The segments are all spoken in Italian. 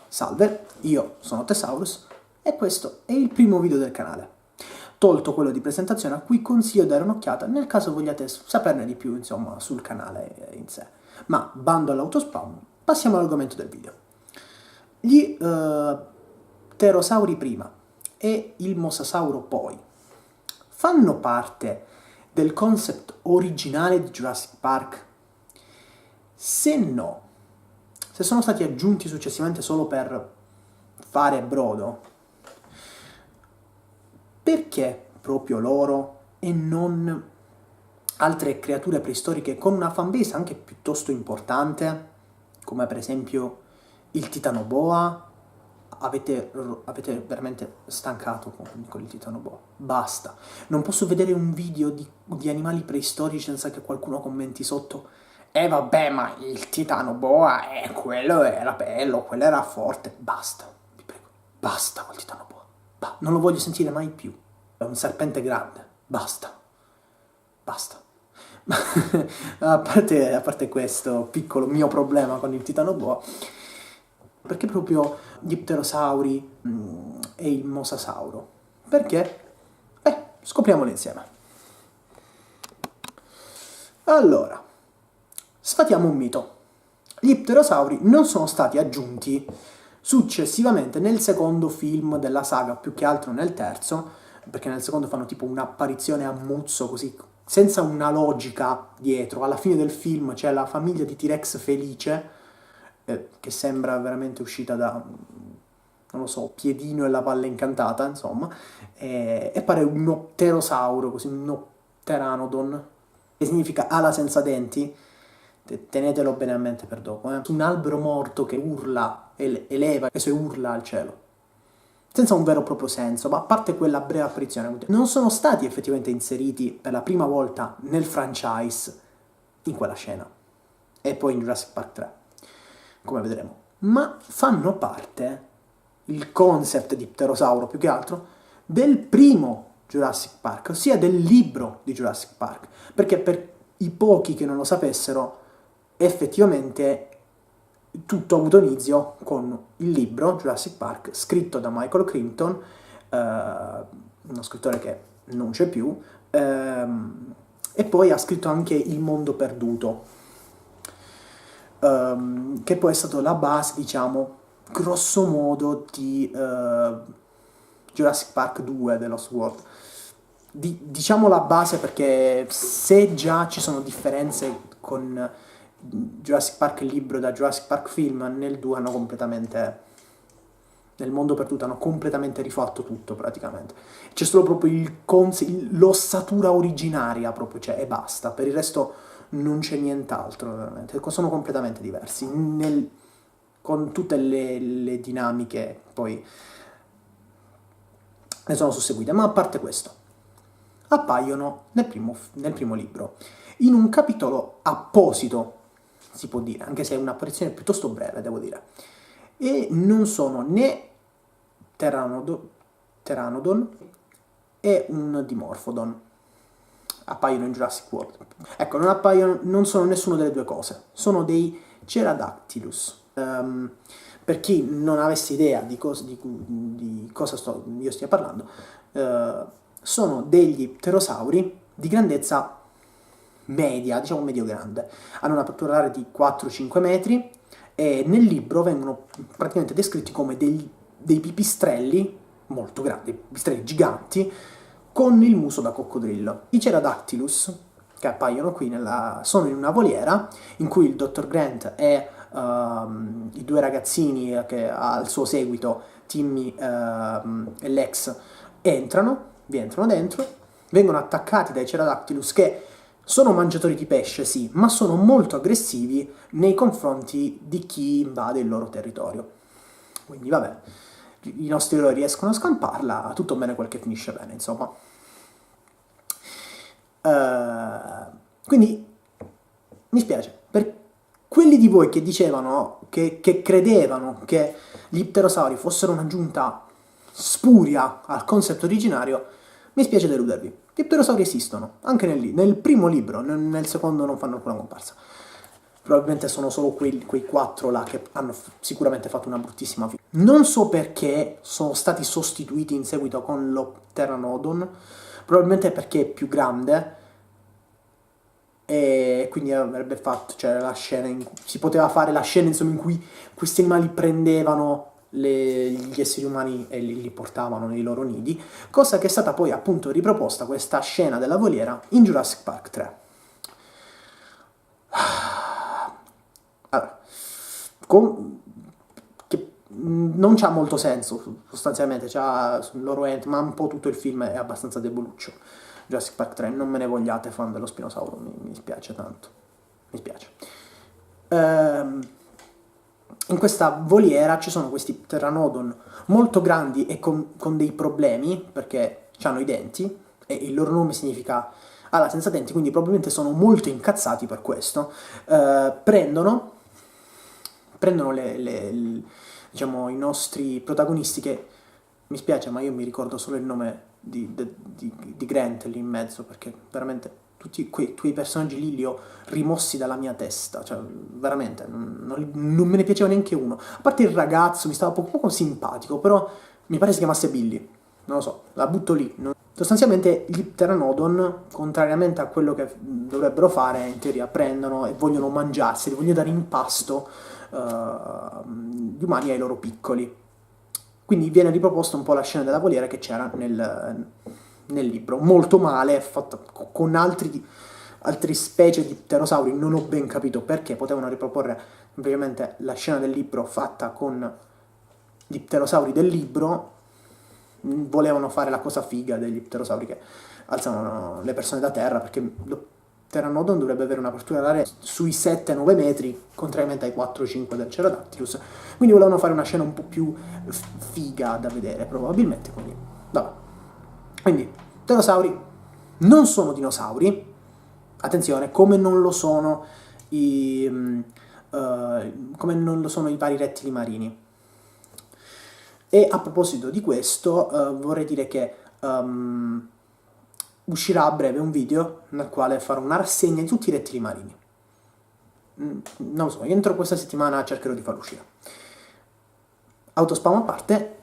Salve, io sono Thesaurus e questo è il primo video del canale, tolto quello di presentazione a cui consiglio di dare un'occhiata nel caso vogliate saperne di più, insomma, sul canale in sé. Ma bando all'autospam, passiamo all'argomento del video. Gli pterosauri prima e il mosasauro poi fanno parte del concept originale di Jurassic Park? Se no, se sono stati aggiunti successivamente solo per fare brodo, perché proprio loro e non altre creature preistoriche con una fanbase anche piuttosto importante, come per esempio il titanoboa? Avete veramente stancato con il titanoboa. Basta. Non posso vedere un video di animali preistorici senza che qualcuno commenti sotto vabbè, ma il titanoboa, quello era bello, quello era forte. Basta, vi prego. Basta col titanoboa. Non lo voglio sentire mai più. È un serpente grande. Basta. Basta. a parte questo piccolo mio problema con il titanoboa, perché proprio gli pterosauri e il mosasauro? Perché? Scopriamolo insieme. Allora, sfatiamo un mito. Gli pterosauri non sono stati aggiunti successivamente nel secondo film della saga, più che altro nel terzo, perché nel secondo fanno tipo un'apparizione a muzzo, così, senza una logica dietro. Alla fine del film c'è la famiglia di T-Rex felice, che sembra veramente uscita da, non lo so, Piedino e la Valle Incantata, insomma, e pare un pterosauro, così, un pteranodon, che significa ala senza denti. Tenetelo bene a mente per dopo. Un albero morto che urla, eleva le sue urla al cielo, senza un vero e proprio senso, ma a parte quella breve apparizione, non sono stati effettivamente inseriti per la prima volta nel franchise in quella scena, e poi in Jurassic Park 3, come vedremo. Ma fanno parte, il concept di pterosauro più che altro, del primo Jurassic Park, ossia del libro di Jurassic Park, perché per i pochi che non lo sapessero, effettivamente tutto ha avuto inizio con il libro Jurassic Park scritto da Michael Crichton, uno scrittore che non c'è più, e poi ha scritto anche Il mondo perduto, che poi è stato la base, diciamo, grosso modo di Jurassic Park 2 The Lost World. Diciamo la base, perché se già ci sono differenze con Jurassic Park libro da Jurassic Park film, nel 2 hanno completamente, nel mondo perduto hanno completamente rifatto tutto praticamente. C'è solo proprio l'ossatura originaria proprio, cioè, e basta. Per il resto non c'è nient'altro veramente, sono completamente diversi con tutte le dinamiche poi ne sono susseguite. Ma a parte questo, appaiono nel primo libro in un capitolo apposito, si può dire, anche se è un'apparizione piuttosto breve, devo dire, e non sono né Pteranodon e un Dimorphodon. Appaiono in Jurassic World. Ecco, non sono nessuna delle due cose, sono dei Pterodactylus. Per chi non avesse idea di cosa io stia parlando, sono degli pterosauri di grandezza media, diciamo medio-grande. Hanno una pettorale di 4-5 metri e nel libro vengono praticamente descritti come dei pipistrelli molto grandi, pipistrelli giganti, con il muso da coccodrillo. I Pterodactylus, che appaiono qui, sono in una voliera in cui il dottor Grant e i due ragazzini che ha al suo seguito, Timmy e Lex, vi entrano dentro, vengono attaccati dai Pterodactylus, che sono mangiatori di pesce, sì, ma sono molto aggressivi nei confronti di chi invade il loro territorio. Quindi vabbè, i nostri eroi riescono a scamparla, tutto bene quel che finisce bene, insomma. Quindi mi spiace, per quelli di voi che dicevano, che credevano che gli pterosauri fossero un'aggiunta spuria al concept originario, mi spiace deludervi. Gli pterosauri esistono, anche nel primo libro, nel secondo non fanno alcuna comparsa. probabilmente sono solo quei 4 là che hanno sicuramente fatto una bruttissima fine. Non so perché sono stati sostituiti in seguito con lo Pteranodon, probabilmente perché è più grande, e quindi avrebbe fatto, cioè, la scena si poteva fare la scena, insomma, in cui questi animali prendevano gli esseri umani e li portavano nei loro nidi, cosa che è stata poi appunto riproposta, questa scena della voliera, in Jurassic Park 3. Allora, che non c'ha molto senso sostanzialmente, c'ha il loro ma un po' tutto il film è abbastanza deboluccio. Jurassic Park 3, non me ne vogliate, fan dello spinosauro, mi spiace tanto, mi spiace. In questa voliera ci sono questi pteranodon molto grandi e con dei problemi, perché hanno i denti, e il loro nome significa ala senza denti, quindi probabilmente sono molto incazzati per questo. Prendono diciamo, i nostri protagonisti, che mi spiace ma io mi ricordo solo il nome di Grant lì in mezzo, perché veramente tutti quei personaggi lì li ho rimossi dalla mia testa, cioè veramente non me ne piaceva neanche uno, a parte il ragazzo mi stava poco simpatico, però mi pare si chiamasse Billy, non lo so, la butto lì. Sostanzialmente gli pteranodon, contrariamente a quello che dovrebbero fare, in teoria prendono e vogliono mangiarseli, vogliono dare in pasto gli umani ai loro piccoli. Quindi viene riproposta un po' la scena della voliera che c'era nel libro, molto male, fatta con altre specie di pterosauri, non ho ben capito perché potevano riproporre semplicemente la scena del libro fatta con gli pterosauri del libro, volevano fare la cosa figa degli pterosauri che alzano le persone da terra, perché lo Pteranodon dovrebbe avere un'apertura d'area sui 7-9 metri, contrariamente ai 4-5 del Pterodactylus, quindi volevano fare una scena un po' più figa da vedere, probabilmente, quindi, vabbè. Quindi, pterosauri non sono dinosauri, attenzione, come non lo sono i vari rettili marini. E a proposito di questo, vorrei dire che uscirà a breve un video nel quale farò una rassegna di tutti i rettili marini. Non lo so, entro questa settimana cercherò di farlo uscire. Autospam a parte,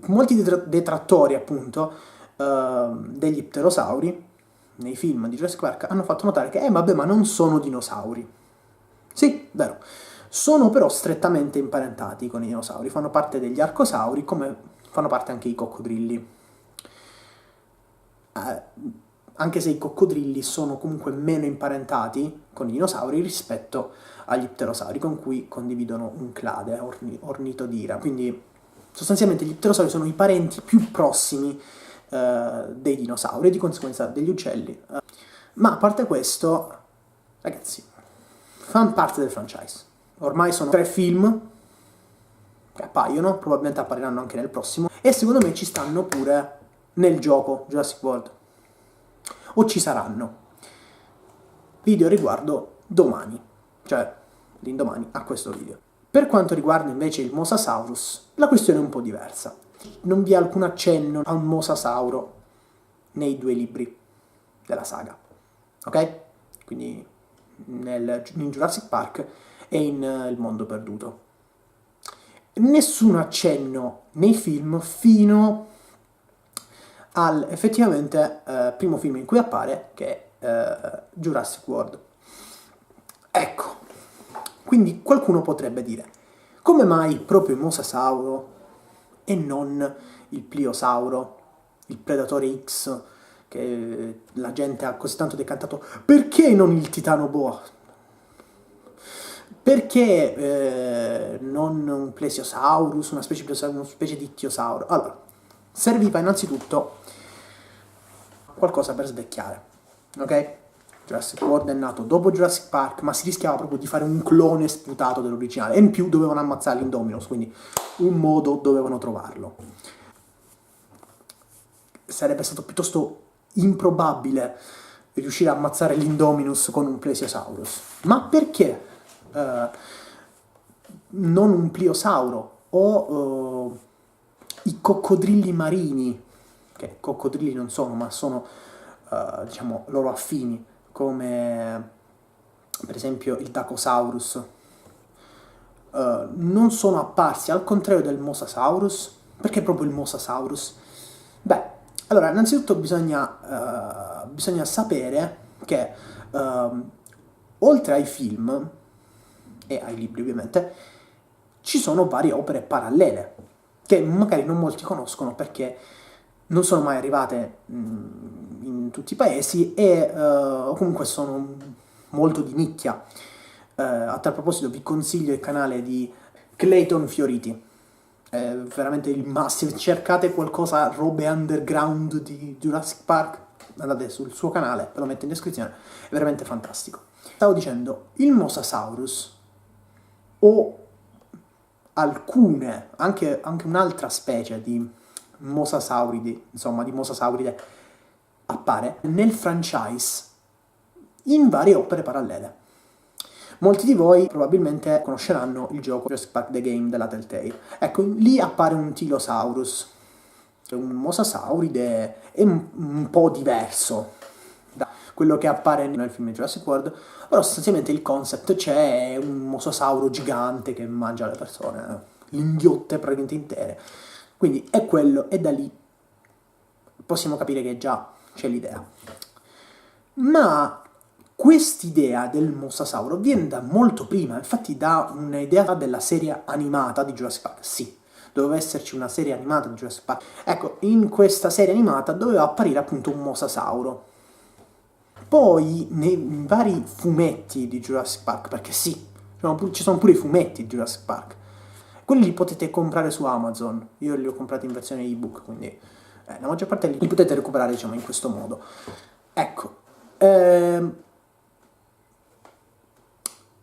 molti detrattori appunto degli pterosauri nei film di Jurassic Park hanno fatto notare che vabbè, ma non sono dinosauri. Sì, vero. Sono però strettamente imparentati con i dinosauri, fanno parte degli arcosauri, come fanno parte anche i coccodrilli. Anche se i coccodrilli sono comunque meno imparentati con i dinosauri rispetto agli pterosauri, con cui condividono un clade, ornitodira. Quindi sostanzialmente gli pterosauri sono i parenti più prossimi dei dinosauri e di conseguenza degli uccelli. Ma a parte questo, ragazzi, fanno parte del franchise. Ormai sono 3 film che appaiono, probabilmente appariranno anche nel prossimo, e secondo me ci stanno pure nel gioco Jurassic World. O ci saranno. Video riguardo domani, cioè l'indomani a questo video. Per quanto riguarda invece il Mosasaurus, la questione è un po' diversa. Non vi è alcun accenno a un mosasauro nei 2 libri della saga, ok? Quindi in Jurassic Park e in Il mondo perduto. Nessun accenno nei film fino al effettivamente primo film in cui appare, che è Jurassic World. Ecco, quindi qualcuno potrebbe dire, come mai proprio il mosasauro e non il pliosauro, il Predatore X, che la gente ha così tanto decantato? Perché non il titanoboa? Perché non un plesiosaurus, una specie di ittiosauro? Allora, serviva innanzitutto qualcosa per svecchiare, ok? Jurassic World è nato dopo Jurassic Park, ma si rischiava proprio di fare un clone sputato dell'originale, e in più dovevano ammazzare l'Indominus, quindi un modo dovevano trovarlo. Sarebbe stato piuttosto improbabile riuscire a ammazzare l'Indominus con un Plesiosaurus. Ma perché non un pliosauro o i coccodrilli marini, che coccodrilli non sono, ma sono diciamo loro affini, come per esempio il Dacosaurus, non sono apparsi al contrario del Mosasaurus. Perché proprio il Mosasaurus? Beh, allora, innanzitutto bisogna sapere che oltre ai film e ai libri ovviamente, ci sono varie opere parallele che magari non molti conoscono perché non sono mai arrivate in tutti i paesi e comunque sono molto di nicchia. A tal proposito vi consiglio il canale di Clayton Fioriti, è veramente il massimo. Cercate qualcosa, robe underground di Jurassic Park, andate sul suo canale, ve lo metto in descrizione, è veramente fantastico. Stavo dicendo, il Mosasaurus o alcune, anche un'altra specie di mosasauridi, insomma di mosasauride, appare nel franchise in varie opere parallele. Molti di voi probabilmente conosceranno il gioco Jurassic Park The Game della Telltale. Ecco, lì appare un Tylosaurus, un mosasauride, è un po' diverso da quello che appare nel film di Jurassic World, però sostanzialmente il concept c'è un mosasauro gigante che mangia le persone, inghiotte praticamente intere. Quindi è quello, e da lì possiamo capire che già c'è l'idea. Ma quest'idea del mosasauro viene da molto prima, infatti da un'idea della serie animata di Jurassic Park. Sì, doveva esserci una serie animata di Jurassic Park. Ecco, in questa serie animata doveva apparire appunto un mosasauro. Poi nei vari fumetti di Jurassic Park, perché sì, ci sono pure i fumetti di Jurassic Park. Quelli li potete comprare su Amazon, io li ho comprati in versione ebook, quindi la maggior parte li potete recuperare, diciamo, in questo modo. Ecco, e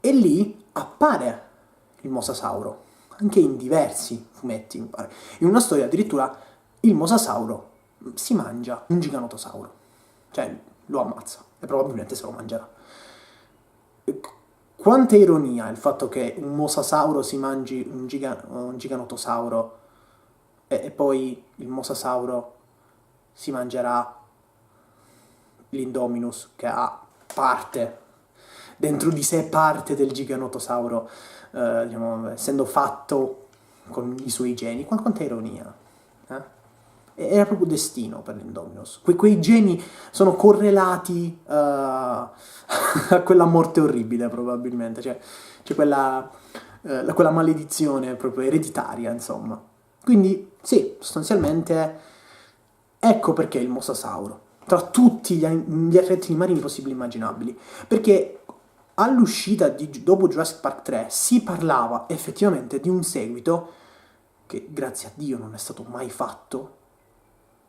lì appare il mosasauro, anche in diversi fumetti, mi pare. In una storia addirittura il mosasauro si mangia un giganotosauro, cioè lo ammazza e probabilmente se lo mangerà. Quanta ironia il fatto che un mosasauro si mangi un giganotosauro e poi il mosasauro si mangerà l'Indominus, che ha parte, dentro di sé parte del giganotosauro, diciamo, essendo fatto con i suoi geni. Quanta ironia, eh? Era proprio destino per l'Indominus. Quei geni sono correlati a quella morte orribile, probabilmente. C'è quella maledizione proprio ereditaria, insomma. Quindi, sì, sostanzialmente, ecco perché il mosasauro. Tra tutti gli rettili marini possibili e immaginabili. Perché all'uscita dopo Jurassic Park 3 si parlava effettivamente di un seguito che, grazie a Dio, non è stato mai fatto.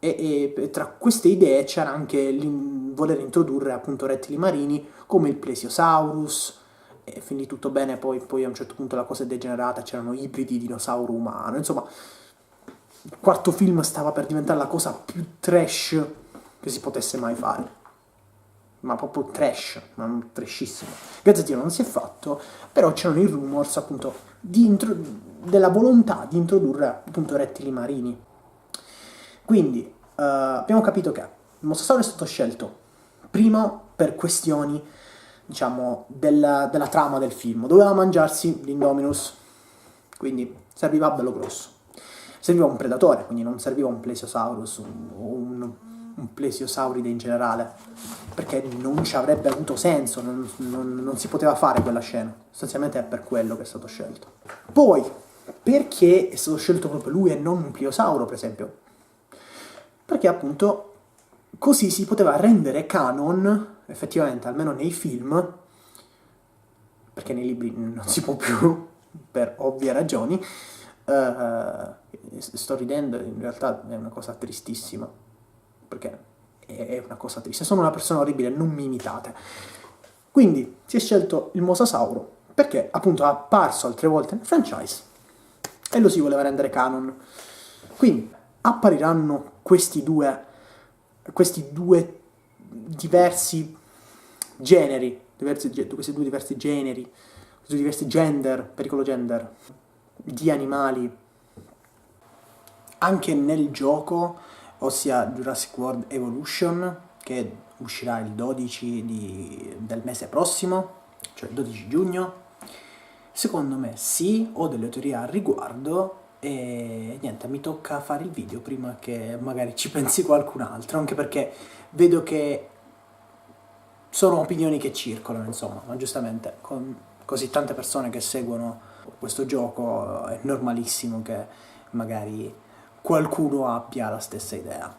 E tra queste idee c'era anche il voler introdurre appunto rettili marini come il Plesiosaurus, e finì tutto bene, poi a un certo punto la cosa è degenerata, c'erano ibridi dinosauro-umano, insomma, il quarto film stava per diventare la cosa più trash che si potesse mai fare, ma proprio trash, ma trashissimo. Grazie a Dio non si è fatto, però c'erano i rumors appunto della volontà di introdurre appunto rettili marini. Quindi abbiamo capito che il mosasauro è stato scelto primo per questioni, diciamo, della trama del film. Doveva mangiarsi l'Indominus, quindi serviva bello grosso. Serviva un predatore, quindi non serviva un Plesiosaurus o un Plesiosauride in generale, perché non ci avrebbe avuto senso, non si poteva fare quella scena. Sostanzialmente è per quello che è stato scelto. Poi, perché è stato scelto proprio lui e non un Pliosauro, per esempio? Perché appunto così si poteva rendere canon, effettivamente, almeno nei film, perché nei libri non si può più, per ovvie ragioni. Sto ridendo, in realtà è una cosa tristissima, perché è una cosa triste. Sono una persona orribile, non mi imitate. Quindi si è scelto il mosasauro, perché appunto è apparso altre volte nel franchise, e lo si voleva rendere canon. Quindi appariranno questi due diversi generi, questi due diversi generi, questi due diversi gender, pericolo gender, di animali, anche nel gioco, ossia Jurassic World Evolution, che è uscirà il 12 del mese prossimo, cioè il 12 giugno. Secondo me sì, ho delle teorie al riguardo e niente, mi tocca fare il video prima che magari ci pensi qualcun altro, anche perché vedo che sono opinioni che circolano, insomma, ma giustamente con così tante persone che seguono questo gioco è normalissimo che magari qualcuno abbia la stessa idea.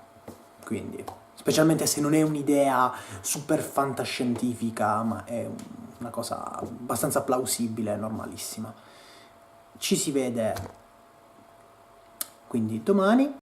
Quindi, specialmente se non è un'idea super fantascientifica, ma è una cosa abbastanza plausibile, normalissima. Ci si vede quindi domani.